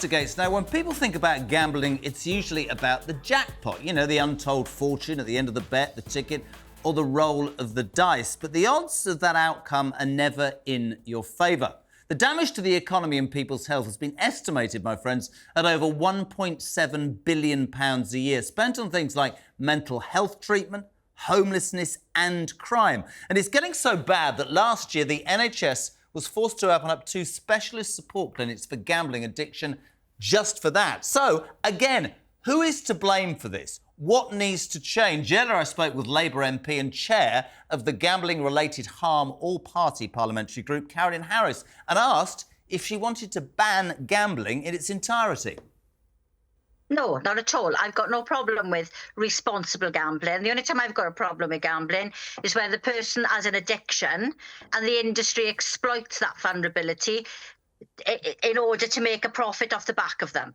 investigates. Now, when people think about gambling, it's usually about the jackpot, you know, the untold fortune at the end of the bet, the ticket, or the roll of the dice. But the odds of that outcome are never in your favour. The damage to the economy and people's health has been estimated, my friends, at over £1.7 billion a year, spent on things like mental health treatment, homelessness and crime. And it's getting so bad that last year the NHS was forced to open up 2 specialist support clinics for gambling addiction just for that. So, again, who is to blame for this? What needs to change? Earlier I spoke with Labour MP and chair of the Gambling-Related Harm All-Party Parliamentary Group, Carolyn Harris, and asked if she wanted to ban gambling in its entirety. No, not at all. I've got no problem with responsible gambling. The only time I've got a problem with gambling is when the person has an addiction and the industry exploits that vulnerability in order to make a profit off the back of them.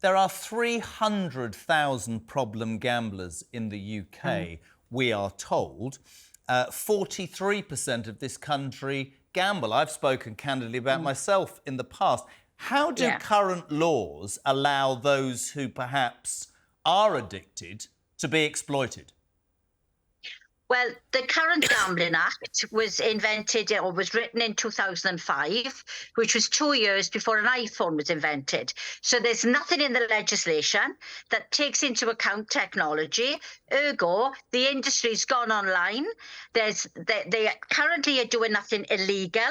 There are 300,000 problem gamblers in the UK, we are told. 43% of this country gamble. I've spoken candidly about myself in the past. How do current laws allow those who perhaps are addicted to be exploited? Well, the current Gambling Act was invented or was written in 2005, which was 2 years before an iPhone was invented. So there's nothing in the legislation that takes into account technology. Ergo, the industry's gone online. They currently are doing nothing illegal.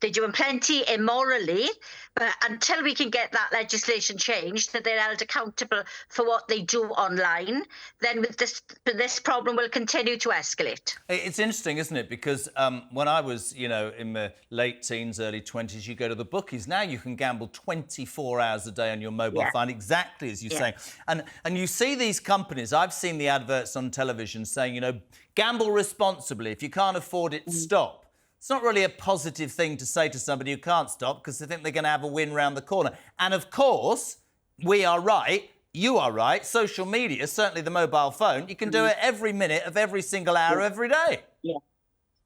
They're doing plenty immorally, but until we can get that legislation changed, that they're held accountable for what they do online, then with this problem will continue to escalate. It's interesting, isn't it? Because when I was, in my late teens, early 20s, you go to the bookies. Now you can gamble 24 hours a day on your mobile phone, exactly as you say. And you see these companies, I've seen the adverts on television saying, gamble responsibly. If you can't afford it, stop. It's not really a positive thing to say to somebody who can't stop because they think they're going to have a win round the corner. And of course, we are right, you are right, social media, certainly the mobile phone, you can do it every minute of every single hour every day. Yeah.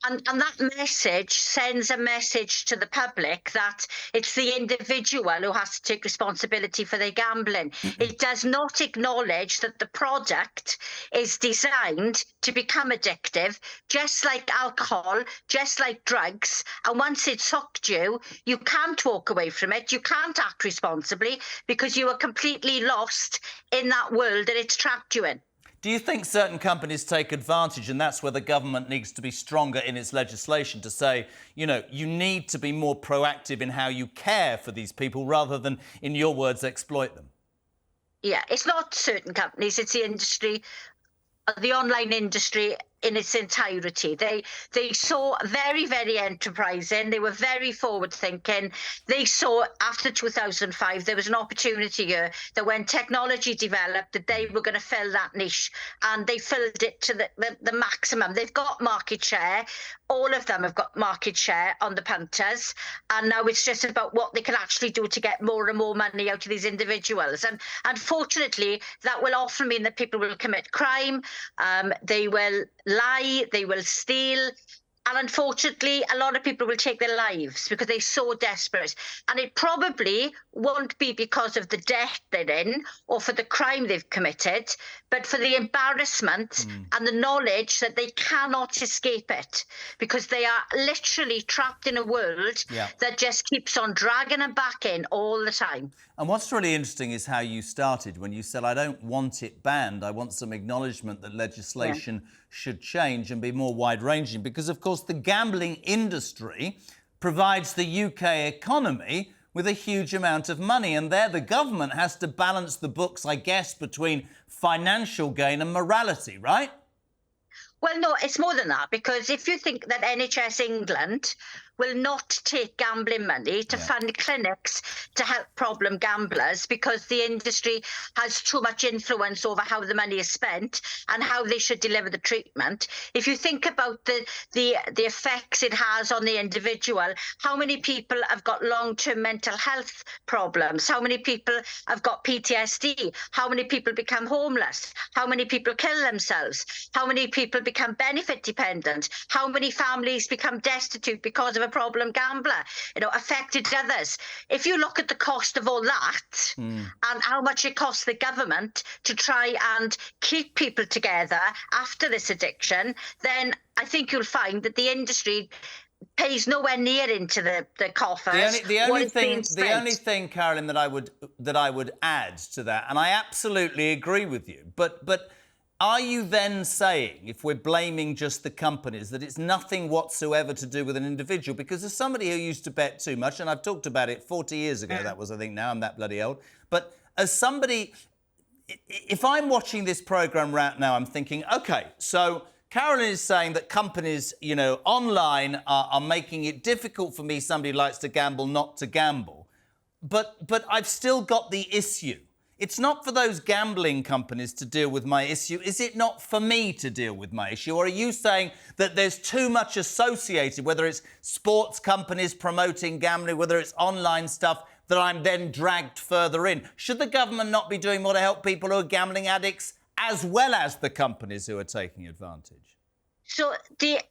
And that message sends a message to the public that it's the individual who has to take responsibility for their gambling. It does not acknowledge that the product is designed to become addictive, just like alcohol, just like drugs. And once it's hooked you, you can't walk away from it. You can't act responsibly because you are completely lost in that world that it's trapped you in. Do you think certain companies take advantage, and that's where the government needs to be stronger in its legislation to say, you need to be more proactive in how you care for these people rather than, in your words, exploit them? Yeah, it's not certain companies, it's the industry, the online industry in its entirety. They saw very, very enterprising. They were very forward thinking. They saw after 2005 there was an opportunity here that when technology developed that they were going to fill that niche, and they filled it to the maximum. They've got market share. All of them have got market share on the punters, and now it's just about what they can actually do to get more and more money out of these individuals. And unfortunately, that will often mean that people will commit crime. They will lie, they will steal, and unfortunately a lot of people will take their lives because they're so desperate. And it probably won't be because of the debt they're in or for the crime they've committed, but for the embarrassment and the knowledge that they cannot escape it because they are literally trapped in a world that just keeps on dragging them back in all the time. And what's really interesting is how you started when you said, I don't want it banned. I want some acknowledgement that legislation should change and be more wide-ranging because, of course, the gambling industry provides the UK economy with a huge amount of money. And there the government has to balance the books, I guess, between financial gain and morality, right? Well, no, it's more than that, because if you think that NHS England will not take gambling money to fund clinics to help problem gamblers because the industry has too much influence over how the money is spent and how they should deliver the treatment. If you think about the effects it has on the individual, how many people have got long-term mental health problems? How many people have got PTSD? How many people become homeless? How many people kill themselves? How many people become benefit dependent? How many families become destitute because of a problem gambler, affected others. If you look at the cost of all that and how much it costs the government to try and keep people together after this addiction, then I think you'll find that the industry pays nowhere near into the coffers. The only thing, Carolyn, that I would add to that, and I absolutely agree with you, but are you then saying, if we're blaming just the companies, that it's nothing whatsoever to do with an individual? Because as somebody who used to bet too much, and I've talked about it 40 years ago, that was, I think, now I'm that bloody old, but as somebody, if I'm watching this programme right now, I'm thinking, OK, so Carolyn is saying that companies, online are making it difficult for me, somebody who likes to gamble, not to gamble. But I've still got the issue. It's not for those gambling companies to deal with my issue. Is it not for me to deal with my issue? Or are you saying that there's too much associated, whether it's sports companies promoting gambling, whether it's online stuff, that I'm then dragged further in? Should the government not be doing more to help people who are gambling addicts, as well as the companies who are taking advantage? So the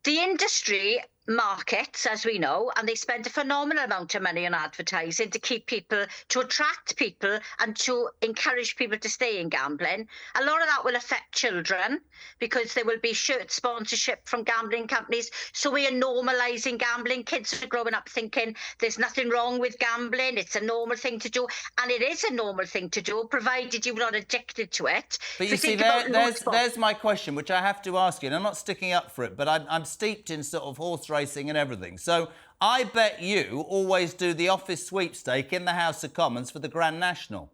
industry markets, as we know, and they spend a phenomenal amount of money on advertising to keep people, to attract people and to encourage people to stay in gambling. A lot of that will affect children because there will be shirt sponsorship from gambling companies. So we are normalising gambling. Kids are growing up thinking there's nothing wrong with gambling. It's a normal thing to do. And it is a normal thing to do, provided you're not addicted to it. But you see, there's my question, which I have to ask you, and I'm not sticking up for it, but I'm steeped in sort of horse racing and everything. So I bet you always do the office sweepstake in the House of Commons for the Grand National.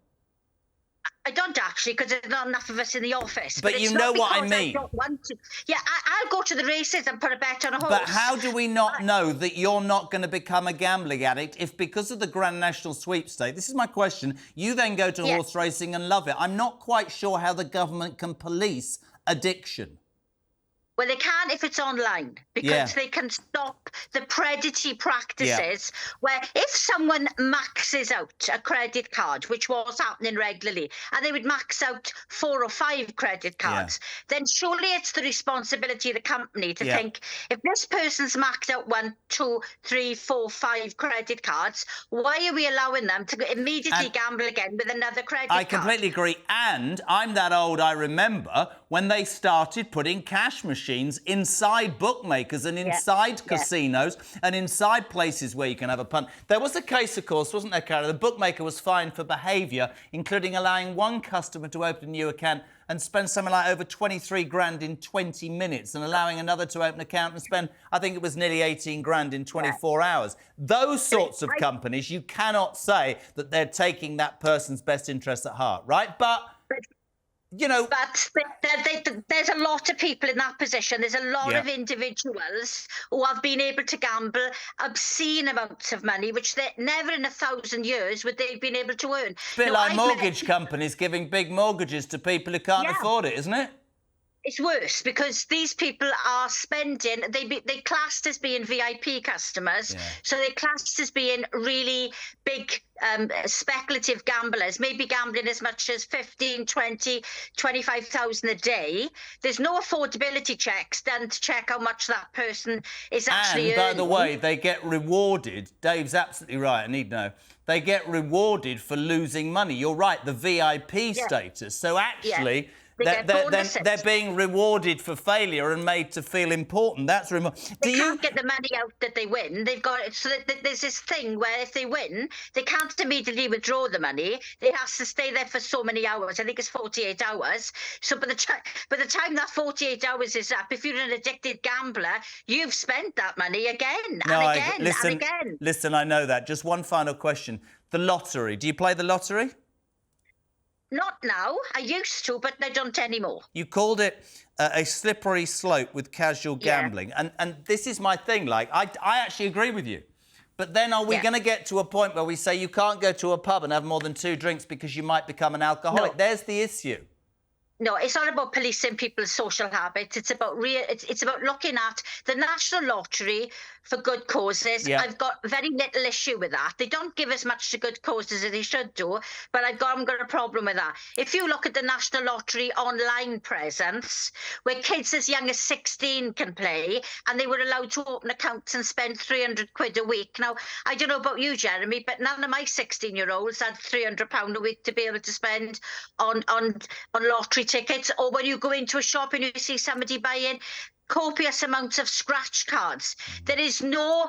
I don't actually, because there's not enough of us in the office. But you know what I mean. I don't want to. Yeah, I'll go to the races and put a bet on a horse. But how do we not know that you're not going to become a gambling addict if, because of the Grand National sweepstake, this is my question, you then go to horse racing and love it? I'm not quite sure how the government can police addiction. Well, they can if it's online, because they can stop the predatory practices where if someone maxes out a credit card, which was happening regularly, and they would max out 4 or 5 credit cards, then surely it's the responsibility of the company to think, if this person's maxed out 1, 2, 3, 4, 5 credit cards, why are we allowing them to immediately gamble again with another credit card? I completely agree. And I'm that old, I remember when they started putting cash machines inside bookmakers and inside casinos and inside places where you can have a punt. There was a case, of course, wasn't there, Carolyn? The bookmaker was fined for behaviour, including allowing one customer to open a new account and spend something like over 23 grand in 20 minutes and allowing another to open an account and spend, I think it was nearly 18 grand in 24 hours. Those sorts of companies, you cannot say that they're taking that person's best interests at heart, right? But But there's a lot of people in that position. There's a lot of individuals who have been able to gamble obscene amounts of money, which they never in 1,000 years would they have been able to earn. A bit like mortgage companies giving big mortgages to people who can't afford it, isn't it? It's worse because these people are spending, they classed as being VIP customers, so they're classed as being really big speculative gamblers, maybe gambling as much as 15, 20, 25,000 a day. There's no affordability checks done to check how much that person is actually earning. And by the way, they get rewarded. Dave's absolutely right, I need to know. They get rewarded for losing money. You're right, the VIP status. So actually... They're being rewarded for failure and made to feel important. That's They can't get the money out that they win. They've got it so that there's this thing where if they win, they can't immediately withdraw the money. They have to stay there for so many hours. I think it's 48 hours. So by the time that 48 hours is up, if you're an addicted gambler, you've spent that money again and again. Listen, I know that. Just one final question. The lottery. Do you play the lottery? Not now. I used to, but I don't anymore. You called it a slippery slope with casual gambling. And this is my thing. Like, I actually agree with you. But then are we going to get to a point where we say you can't go to a pub and have more than 2 drinks because you might become an alcoholic? No. There's the issue. No, it's not about policing people's social habits. It's about it's about looking at the National Lottery for good causes. Yeah. I've got very little issue with that. They don't give as much to good causes as they should do, but I've got a problem with that. If you look at the National Lottery online presence, where kids as young as 16 can play, and they were allowed to open accounts and spend 300 quid a week. Now, I don't know about you, Jeremy, but none of my 16-year-olds had £300 a week to be able to spend on lottery tickets, or when you go into a shop and you see somebody buying copious amounts of scratch cards. There is no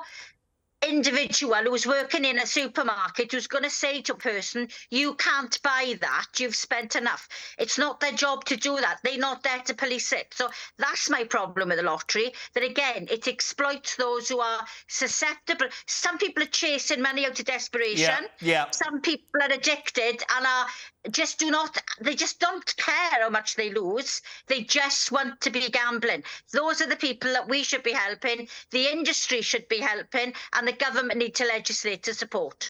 individual who's working in a supermarket who's going to say to a person, you can't buy that, you've spent enough. It's not their job to do that. They're not there to police it. So that's my problem with the lottery, that again, it exploits those who are susceptible. Some people are chasing money out of desperation. Yeah. Some people are addicted and are they just don't care how much they lose. They just want to be gambling. Those are the people that we should be helping. The industry should be helping, and the government need to legislate to support.